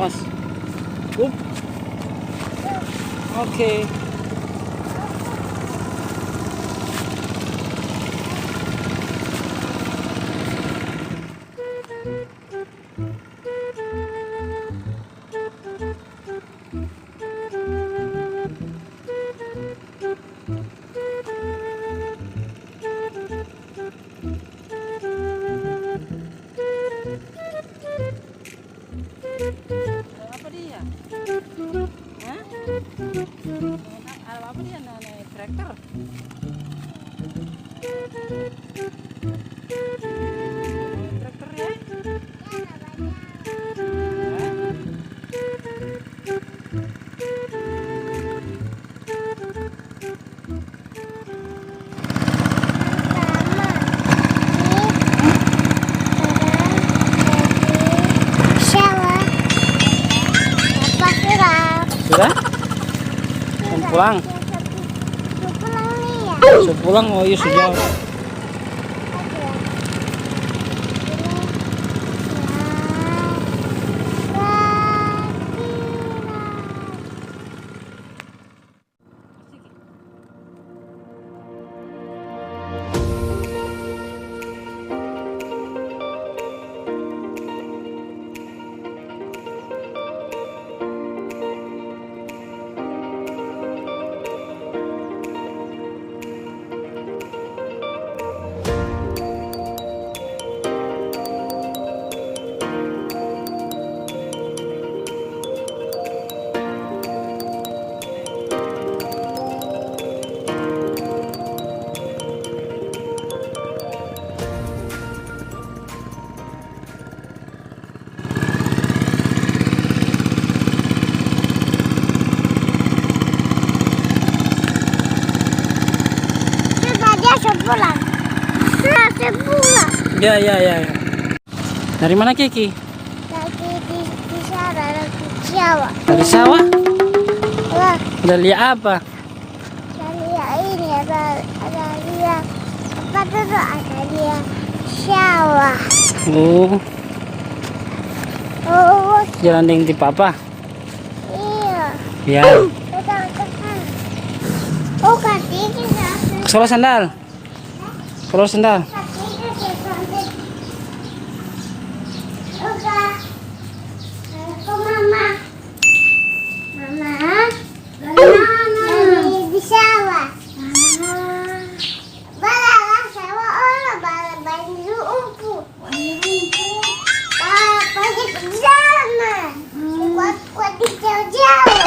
awas. Up. Oke. Apa dia? Hah? Apa dia naik traktor? Traktor ya? Sudah? Mau pulang? Sudah pulang, oh iya sudah. Pulang. Saya pulang. Ya. Dari mana Kiki? Lagi di sana, lagi Jawa. Dari sawah? Wah, Udah lihat apa? dari ini ada dia apa tuh? Ada dia sawah. Oh, Oh, jalan dengan di papa. iya. Ya. Kita ke sana. Oh, kaki kita. Keluar sandal. Keluar sandal. Kaki kita sampai. Oke. Ke mama. Mama. Lagi di sawah. Balalah sawah orang bala baju rumput. Pergi ke sana. Kuat di jauh-jauh.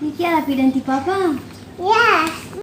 Niki ada pidan ti papa. Ya.